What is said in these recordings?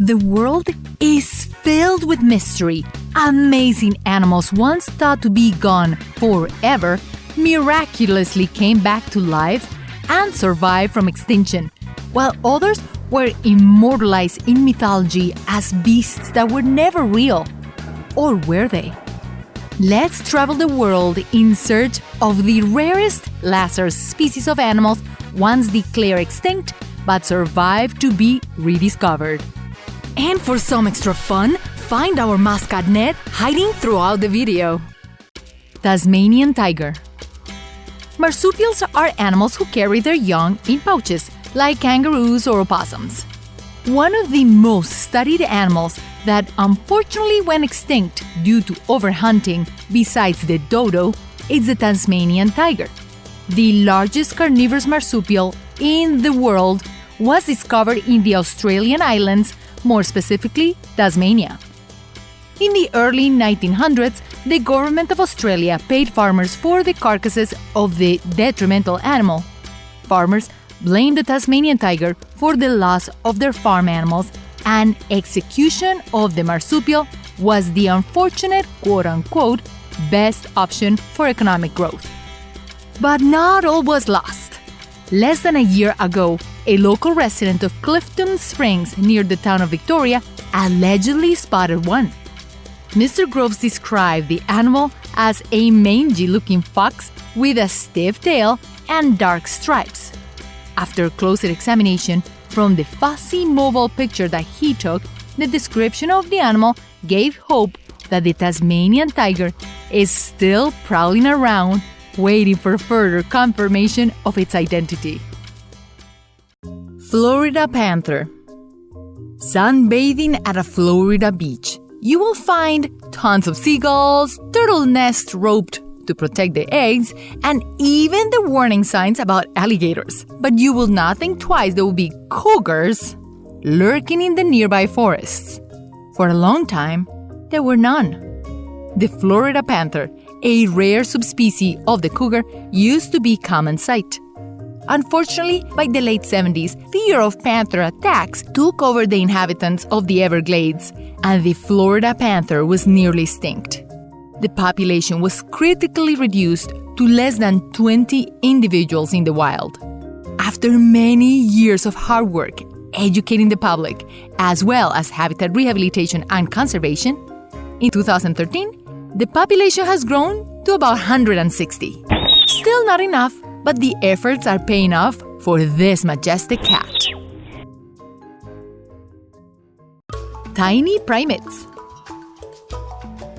The world is filled with mystery. Amazing animals once thought to be gone forever miraculously came back to life and survived from extinction, while others were immortalized in mythology as beasts that were never real. Or were they? Let's travel the world in search of the rarest Lazarus species of animals once declared extinct but survived to be rediscovered. And for some extra fun, find our mascot Ned hiding throughout the video. Tasmanian Tiger. Marsupials are animals who carry their young in pouches, like kangaroos or opossums. One of the most studied animals that unfortunately went extinct due to overhunting, besides the dodo, is the Tasmanian tiger. The largest carnivorous marsupial in the world was discovered in the Australian islands, more specifically Tasmania. In the early 1900s, the government of Australia paid farmers for the carcasses of the detrimental animal. Farmers blamed the Tasmanian tiger for the loss of their farm animals, and execution of the marsupial was the unfortunate quote-unquote best option for economic growth. But not all was lost. Less than a year ago, a local resident of Clifton Springs near the town of Victoria allegedly spotted one. Mr. Groves described the animal as a mangy-looking fox with a stiff tail and dark stripes. After closer examination, from the fussy mobile picture that he took, the description of the animal gave hope that the Tasmanian tiger is still prowling around, waiting for further confirmation of its identity. Florida Panther. Sunbathing at a Florida beach. You will find tons of seagulls, turtle nests roped to protect the eggs, and even the warning signs about alligators. But you will not think twice there will be cougars lurking in the nearby forests. For a long time, there were none. The Florida panther, a rare subspecies of the cougar, used to be common sight. Unfortunately, by the late 70s, fear of panther attacks took over the inhabitants of the Everglades, and the Florida panther was nearly extinct. The population was critically reduced to less than 20 individuals in the wild. After many years of hard work educating the public, as well as habitat rehabilitation and conservation, in 2013, the population has grown to about 160. Still not enough, but the efforts are paying off for this majestic cat. Tiny primates.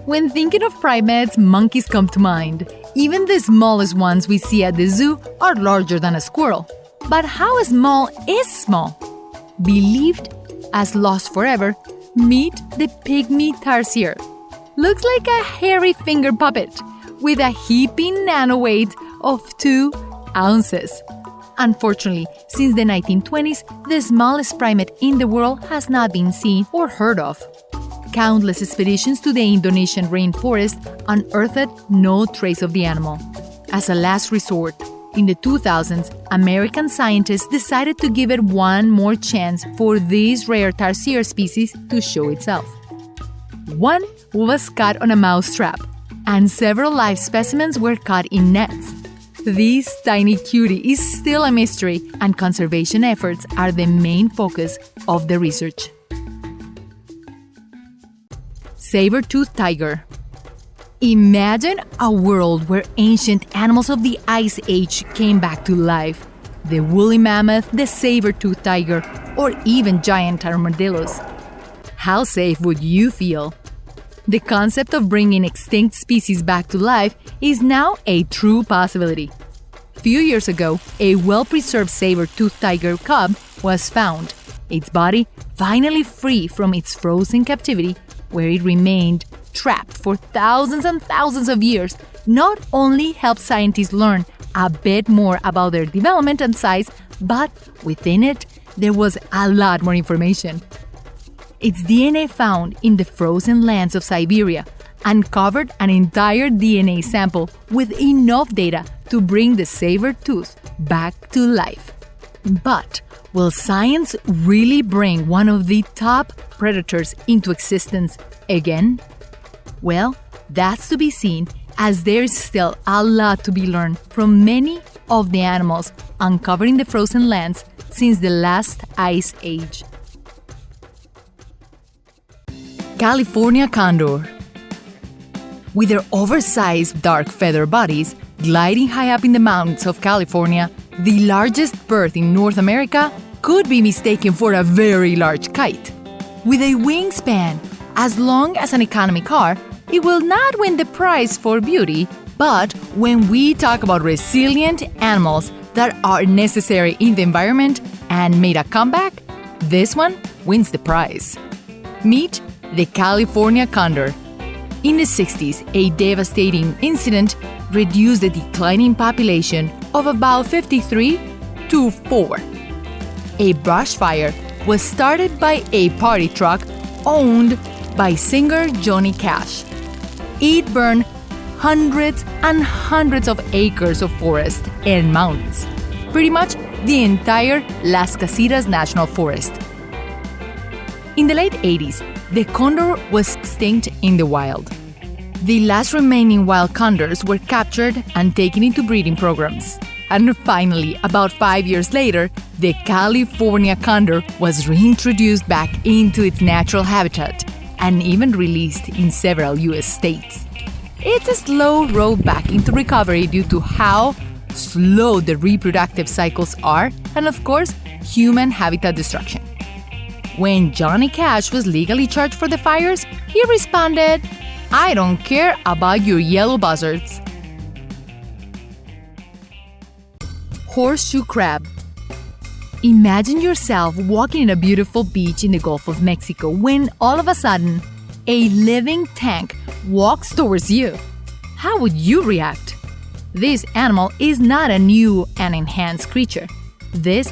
When thinking of primates, monkeys come to mind. Even the smallest ones we see at the zoo are larger than a squirrel. But how small is small? Believed as lost forever, meet the pygmy tarsier. Looks like a hairy finger puppet with a heaping nano weight of 2 ounces. Unfortunately, since the 1920s, the smallest primate in the world has not been seen or heard of. Countless expeditions to the Indonesian rainforest unearthed no trace of the animal. As a last resort, in the 2000s, American scientists decided to give it one more chance for this rare tarsier species to show itself. One was caught on a mousetrap, and several live specimens were caught in nets. This tiny cutie is still a mystery, and conservation efforts are the main focus of the research. Saber-Tooth Tiger. Imagine a world where ancient animals of the Ice Age came back to life. The woolly mammoth, the saber-tooth tiger, or even giant armadillos. How safe would you feel? The concept of bringing extinct species back to life is now a true possibility. A few years ago, a well-preserved saber-tooth tiger cub was found, its body finally free from its frozen captivity, where it remained trapped for thousands and thousands of years. Not only helped scientists learn a bit more about their development and size, but within it, there was a lot more information. Its DNA found in the frozen lands of Siberia uncovered an entire DNA sample with enough data to bring the saber-tooth back to life. But Will science really bring one of the top predators into existence again? Well, that's to be seen, as there's still a lot to be learned from many of the animals uncovered in the frozen lands since the last ice age. California Condor. With their oversized dark feather bodies gliding high up in the mountains of California, the largest bird in North America could be mistaken for a very large kite. With a wingspan as long as an economy car, it will not win the prize for beauty, but when we talk about resilient animals that are necessary in the environment and made a comeback, this one wins the prize. Meet the California Condor. In the 60s, a devastating incident reduced the declining population of about 53 to 4. A brush fire was started by a party truck owned by singer Johnny Cash. It burned hundreds and hundreds of acres of forest and mountains, pretty much the entire Las Casitas National Forest. In the late 80s, the condor was extinct in the wild. The last remaining wild condors were captured and taken into breeding programs. And finally, about 5 years later, the California condor was reintroduced back into its natural habitat and even released in several U.S. states. It's a slow road back into recovery due to how slow the reproductive cycles are and, of course, human habitat destruction. When Johnny Cash was legally charged for the fires, he responded, "I don't care about your yellow buzzards." Horseshoe Crab. Imagine yourself walking in a beautiful beach in the Gulf of Mexico when all of a sudden, a living tank walks towards you. How would you react? This animal is not a new and enhanced creature. This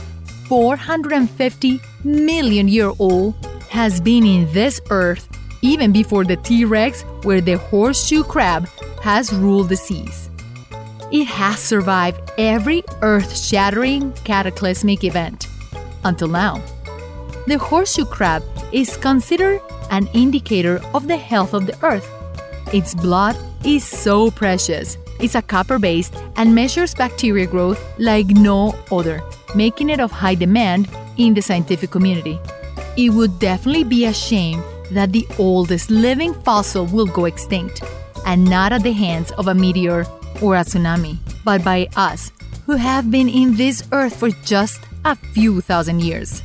450-million-year-old has been in this earth even before the T-Rex, where the horseshoe crab has ruled the seas. It has survived every earth-shattering cataclysmic event until now. The horseshoe crab is considered an indicator of the health of the earth. Its blood is so precious. It's a copper-based and measures bacteria growth like no other, making it of high demand in the scientific community. It would definitely be a shame that the oldest living fossil will go extinct, and not at the hands of a meteor or a tsunami, but by us, who have been in this earth for just a few thousand years.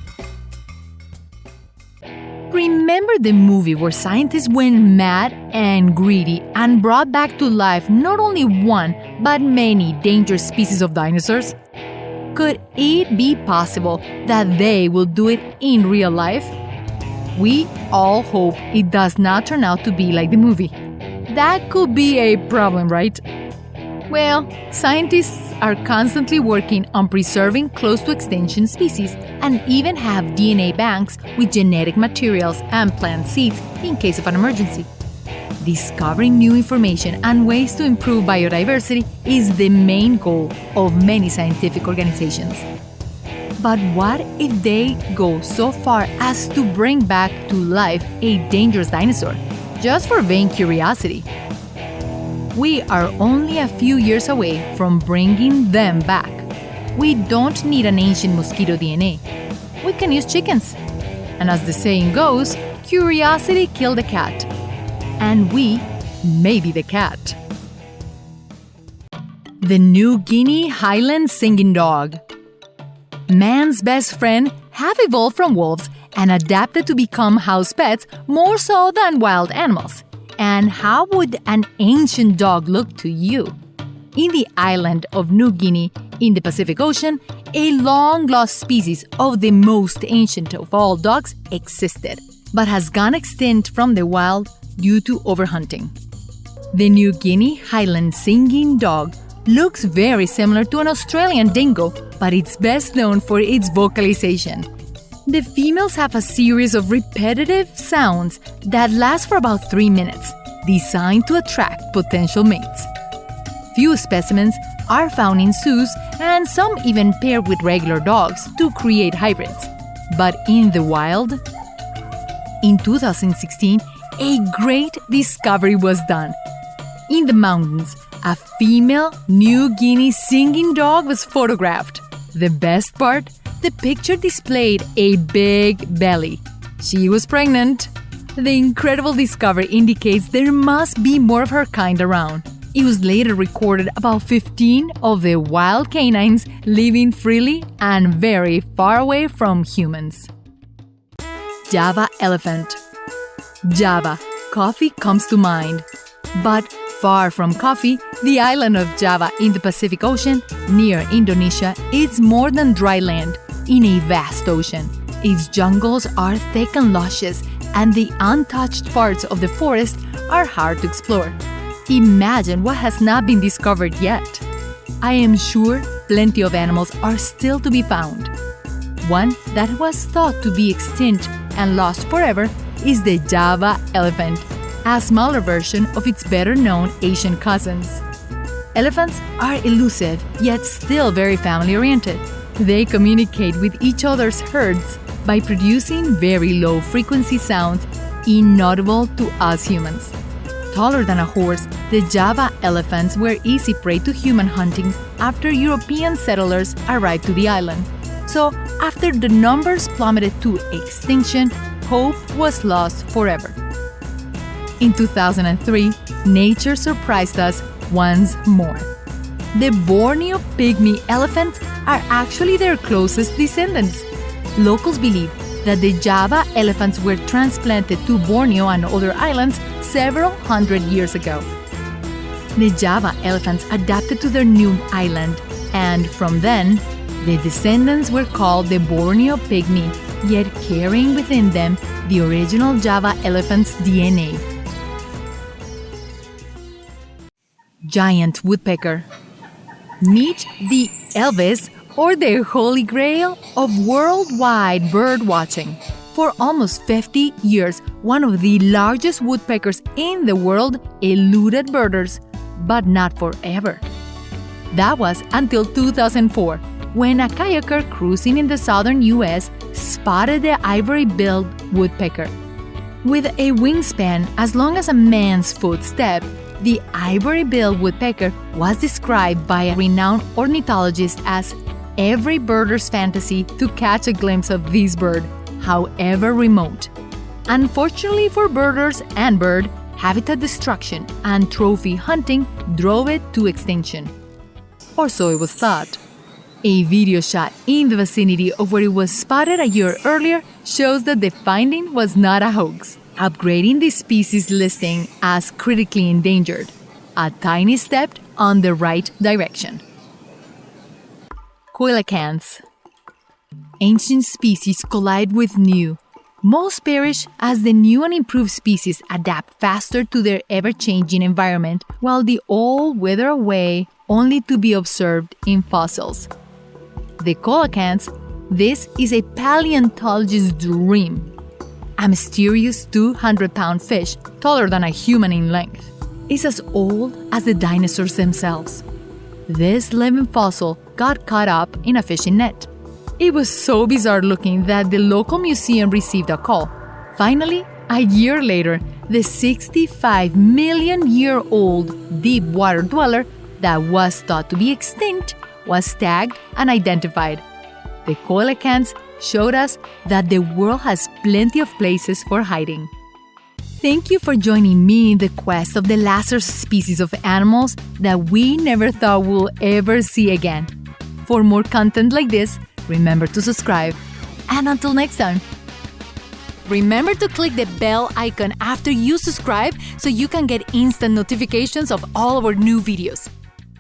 Remember the movie where scientists went mad and greedy and brought back to life not only one, but many dangerous species of dinosaurs? Could it be possible that they will do it in real life? We all hope it does not turn out to be like the movie. That could be a problem, right? Well, scientists are constantly working on preserving close to extinction species and even have DNA banks with genetic materials and plant seeds in case of an emergency. Discovering new information and ways to improve biodiversity is the main goal of many scientific organizations. But what if they go so far as to bring back to life a dangerous dinosaur, just for vain curiosity? We are only a few years away from bringing them back. We don't need an ancient mosquito DNA. We can use chickens. And as the saying goes, curiosity killed the cat. And we may be the cat. The New Guinea Highland Singing Dog. Man's best friend have evolved from wolves and adapted to become house pets more so than wild animals. And how would an ancient dog look to you? In the island of New Guinea in the Pacific Ocean, a long-lost species of the most ancient of all dogs existed, but has gone extinct from the wild due to overhunting. The New Guinea Highland Singing Dog looks very similar to an Australian dingo, but it's best known for its vocalization. The females have a series of repetitive sounds that last for about 3 minutes, designed to attract potential mates. Few specimens are found in zoos and some even paired with regular dogs to create hybrids. But in the wild? In 2016, a great discovery was done. In the mountains, a female New Guinea Singing Dog was photographed. The best part? The picture displayed a big belly. She was pregnant. The incredible discovery indicates there must be more of her kind around. It was later recorded about 15 of the wild canines living freely and very far away from humans. Java elephant. Java. Coffee comes to mind. But far from coffee, the island of Java in the Pacific Ocean, near Indonesia, is more than dry land in a vast ocean. Its jungles are thick and luscious, and the untouched parts of the forest are hard to explore. Imagine what has not been discovered yet. I am sure plenty of animals are still to be found. One that was thought to be extinct and lost forever is the Java elephant, a smaller version of its better-known Asian cousins. Elephants are elusive, yet still very family-oriented. They communicate with each other's herds by producing very low-frequency sounds inaudible to us humans. Taller than a horse, the Java elephants were easy prey to human hunting after European settlers arrived to the island. So, after the numbers plummeted to extinction, hope was lost forever. In 2003, nature surprised us once more. The Borneo pygmy elephants are actually their closest descendants. Locals believe that the Java elephants were transplanted to Borneo and other islands several hundred years ago. The Java elephants adapted to their new island, and from then, the descendants were called the Borneo pygmy, yet carrying within them the original Java elephant's DNA. Giant woodpecker. Meet the Elvis, or the holy grail of worldwide bird watching. For almost 50 years, one of the largest woodpeckers in the world eluded birders, but not forever. That was until 2004, when a kayaker cruising in the southern US spotted the ivory-billed woodpecker. With a wingspan as long as a man's footstep, the ivory-billed woodpecker was described by a renowned ornithologist as every birder's fantasy to catch a glimpse of this bird, however remote. Unfortunately for birders and bird, habitat destruction and trophy hunting drove it to extinction. Or so it was thought. A video shot in the vicinity of where it was spotted a year earlier shows that the finding was not a hoax, upgrading the species listing as critically endangered, a tiny step on the right direction. Coelacanths. Ancient species collide with new. Most perish as the new and improved species adapt faster to their ever-changing environment, while the old wither away only to be observed in fossils. The coelacanths, this is a paleontologist's dream. A mysterious 200-pound fish, taller than a human in length, is as old as the dinosaurs themselves. This living fossil got caught up in a fishing net. It was so bizarre looking that the local museum received a call. Finally, a year later, the 65-million-year-old deep water dweller that was thought to be extinct was tagged and identified. The coelacanths showed us that the world has plenty of places for hiding. Thank you for joining me in the quest of the Lazarus species of animals that we never thought we'll ever see again. For more content like this, remember to subscribe. And until next time, remember to click the bell icon after you subscribe so you can get instant notifications of all of our new videos.